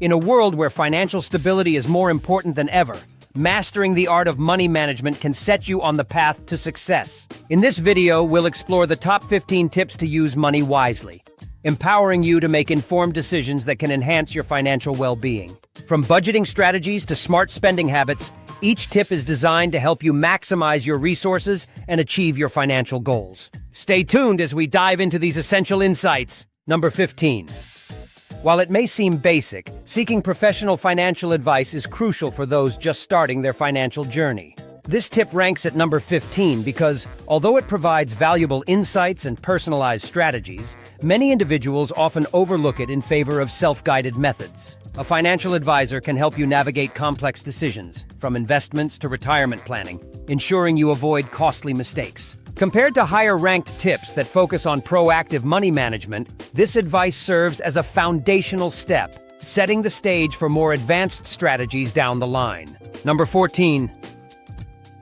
In a world where financial stability is more important than ever, mastering the art of money management can set you on the path to success. In this video, we'll explore the top 15 tips to use money wisely, empowering you to make informed decisions that can enhance your financial well-being. From budgeting strategies to smart spending habits, each tip is designed to help you maximize your resources and achieve your financial goals. Stay tuned as we dive into these essential insights. Number 15. While it may seem basic, seeking professional financial advice is crucial for those just starting their financial journey. This tip ranks at number 15 because, although it provides valuable insights and personalized strategies, many individuals often overlook it in favor of self-guided methods. A financial advisor can help you navigate complex decisions, from investments to retirement planning, ensuring you avoid costly mistakes. Compared to higher-ranked tips that focus on proactive money management, this advice serves as a foundational step, setting the stage for more advanced strategies down the line. Number 14.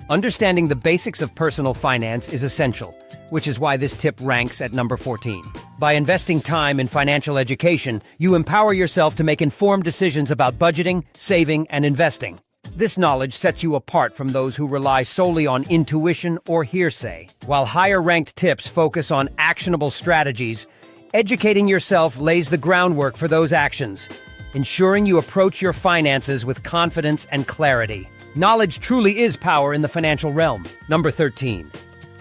Understanding the basics of personal finance is essential, which is why this tip ranks at number 14. By investing time in financial education, you empower yourself to make informed decisions about budgeting, saving, and investing. This knowledge sets you apart from those who rely solely on intuition or hearsay. While higher-ranked tips focus on actionable strategies, educating yourself lays the groundwork for those actions, ensuring you approach your finances with confidence and clarity. Knowledge truly is power in the financial realm. Number 13.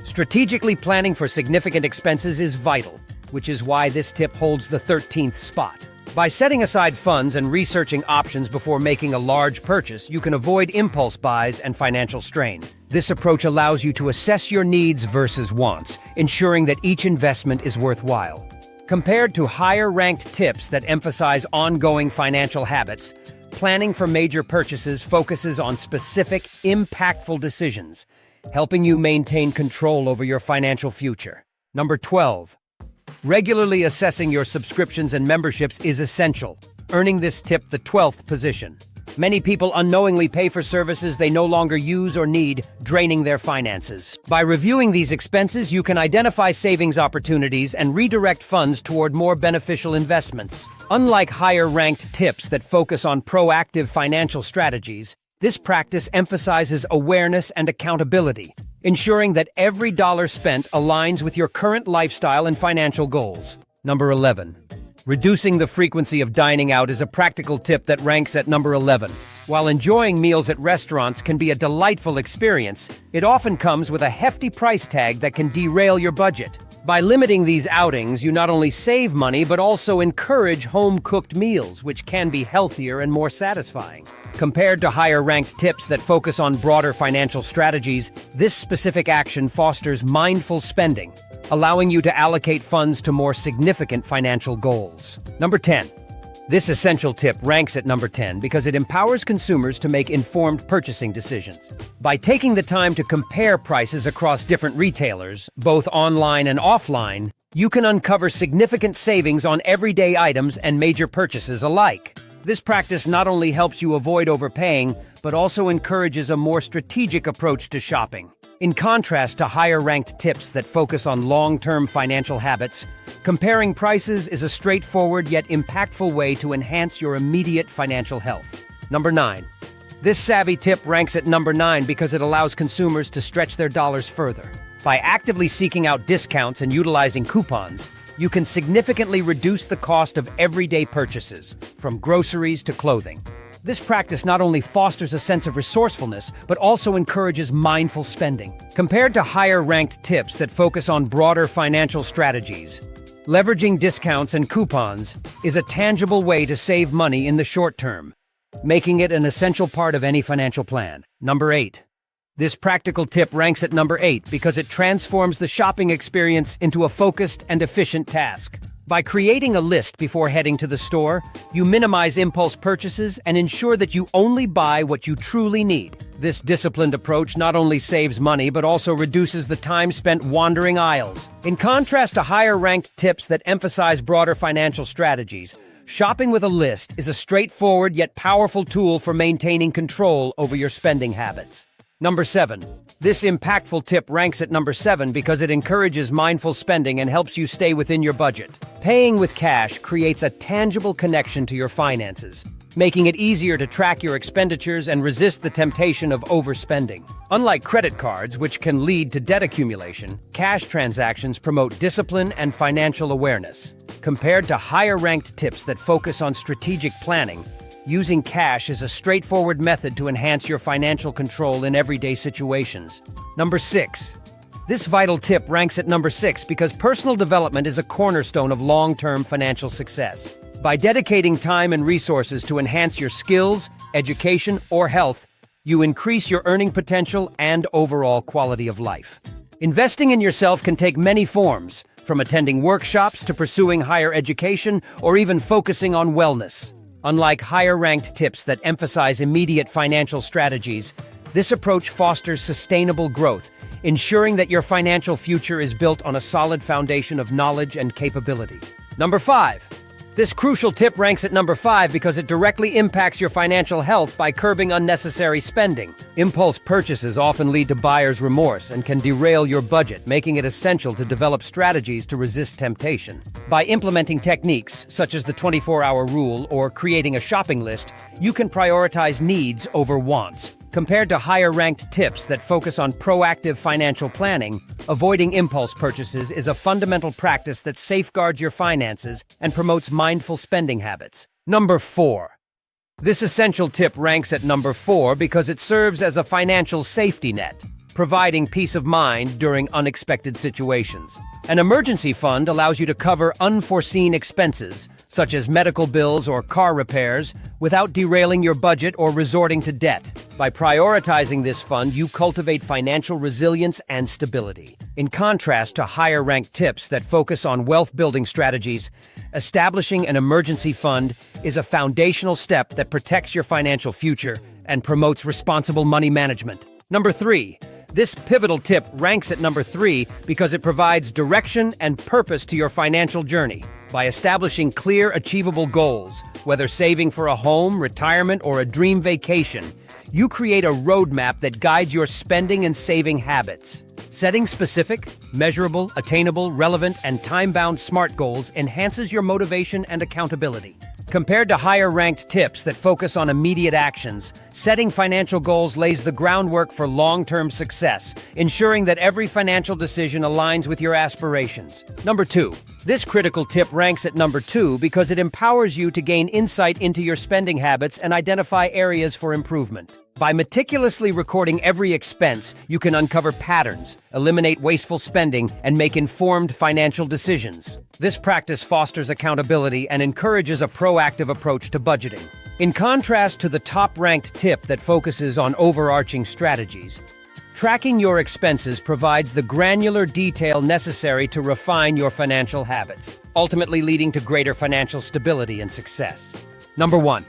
Strategically planning for significant expenses is vital, which is why this tip holds the 13th spot. By setting aside funds and researching options before making a large purchase, you can avoid impulse buys and financial strain. This approach allows you to assess your needs versus wants, ensuring that each investment is worthwhile. Compared to higher-ranked tips that emphasize ongoing financial habits, planning for major purchases focuses on specific, impactful decisions, helping you maintain control over your financial future. Number 12. Regularly assessing your subscriptions and memberships is essential, earning this tip the 12th position. Many people unknowingly pay for services they no longer use or need, draining their finances. By reviewing these expenses, you can identify savings opportunities and redirect funds toward more beneficial investments. Unlike higher-ranked tips that focus on proactive financial strategies, this practice emphasizes awareness and accountability, ensuring that every dollar spent aligns with your current lifestyle and financial goals. Number 11. Reducing the frequency of dining out is a practical tip that ranks at number 11. While enjoying meals at restaurants can be a delightful experience, it often comes with a hefty price tag that can derail your budget. By limiting these outings, you not only save money but also encourage home-cooked meals, which can be healthier and more satisfying. Compared to higher-ranked tips that focus on broader financial strategies, this specific action fosters mindful spending, allowing you to allocate funds to more significant financial goals. Number 10. This essential tip ranks at number 10 because it empowers consumers to make informed purchasing decisions. By taking the time to compare prices across different retailers, both online and offline, you can uncover significant savings on everyday items and major purchases alike. This practice not only helps you avoid overpaying, but also encourages a more strategic approach to shopping. In contrast to higher-ranked tips that focus on long-term financial habits, comparing prices is a straightforward yet impactful way to enhance your immediate financial health. Number 9. This savvy tip ranks at number 9 because it allows consumers to stretch their dollars further. By actively seeking out discounts and utilizing coupons, you can significantly reduce the cost of everyday purchases, from groceries to clothing. This practice not only fosters a sense of resourcefulness, but also encourages mindful spending. Compared to higher-ranked tips that focus on broader financial strategies, leveraging discounts and coupons is a tangible way to save money in the short term, making it an essential part of any financial plan. Number 8. This practical tip ranks at number 8 because it transforms the shopping experience into a focused and efficient task. By creating a list before heading to the store, you minimize impulse purchases and ensure that you only buy what you truly need. This disciplined approach not only saves money but also reduces the time spent wandering aisles. In contrast to higher-ranked tips that emphasize broader financial strategies, shopping with a list is a straightforward yet powerful tool for maintaining control over your spending habits. Number 7. This impactful tip ranks at number 7 because it encourages mindful spending and helps you stay within your budget. Paying with cash creates a tangible connection to your finances, making it easier to track your expenditures and resist the temptation of overspending. Unlike credit cards, which can lead to debt accumulation, cash transactions promote discipline and financial awareness. Compared to higher-ranked tips that focus on strategic planning, using cash is a straightforward method to enhance your financial control in everyday situations. Number 6. This vital tip ranks at number 6 because personal development is a cornerstone of long-term financial success. By dedicating time and resources to enhance your skills, education, or health, you increase your earning potential and overall quality of life. Investing in yourself can take many forms, from attending workshops to pursuing higher education or even focusing on wellness. Unlike higher-ranked tips that emphasize immediate financial strategies, this approach fosters sustainable growth, ensuring that your financial future is built on a solid foundation of knowledge and capability. Number 5. This crucial tip ranks at number 5 because it directly impacts your financial health by curbing unnecessary spending. Impulse purchases often lead to buyer's remorse and can derail your budget, making it essential to develop strategies to resist temptation. By implementing techniques such as the 24-hour rule or creating a shopping list, you can prioritize needs over wants. Compared to higher-ranked tips that focus on proactive financial planning, avoiding impulse purchases is a fundamental practice that safeguards your finances and promotes mindful spending habits. Number 4. This essential tip ranks at number 4 because it serves as a financial safety net, providing peace of mind during unexpected situations. An emergency fund allows you to cover unforeseen expenses, such as medical bills or car repairs, without derailing your budget or resorting to debt. By prioritizing this fund, you cultivate financial resilience and stability. In contrast to higher-ranked tips that focus on wealth-building strategies, establishing an emergency fund is a foundational step that protects your financial future and promotes responsible money management. Number 3. This pivotal tip ranks at number 3 because it provides direction and purpose to your financial journey. By establishing clear, achievable goals, whether saving for a home, retirement, or a dream vacation, you create a roadmap that guides your spending and saving habits. Setting specific, measurable, attainable, relevant, and time-bound SMART goals enhances your motivation and accountability. Compared to higher-ranked tips that focus on immediate actions, setting financial goals lays the groundwork for long-term success, ensuring that every financial decision aligns with your aspirations. Number 2. This critical tip ranks at number 2 because it empowers you to gain insight into your spending habits and identify areas for improvement. By meticulously recording every expense, you can uncover patterns, eliminate wasteful spending, and make informed financial decisions. This practice fosters accountability and encourages a proactive approach to budgeting. In contrast to the top-ranked tip that focuses on overarching strategies, tracking your expenses provides the granular detail necessary to refine your financial habits, ultimately leading to greater financial stability and success. Number 1.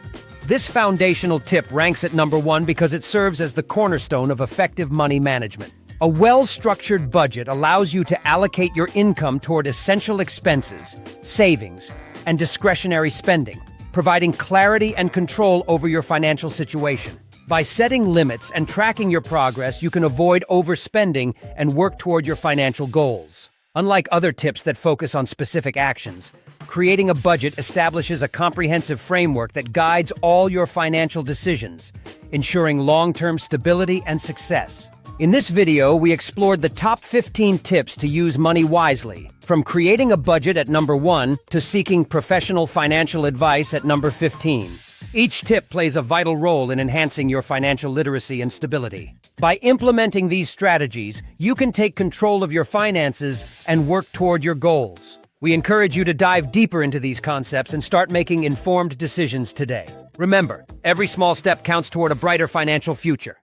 This foundational tip ranks at number 1 because it serves as the cornerstone of effective money management. A well-structured budget allows you to allocate your income toward essential expenses, savings, and discretionary spending, providing clarity and control over your financial situation. By setting limits and tracking your progress, you can avoid overspending and work toward your financial goals. Unlike other tips that focus on specific actions, creating a budget establishes a comprehensive framework that guides all your financial decisions, ensuring long-term stability and success. In this video, we explored the top 15 tips to use money wisely, from creating a budget at number 1 to seeking professional financial advice at number 15. Each tip plays a vital role in enhancing your financial literacy and stability. By implementing these strategies, you can take control of your finances and work toward your goals. We encourage you to dive deeper into these concepts and start making informed decisions today. Remember, every small step counts toward a brighter financial future.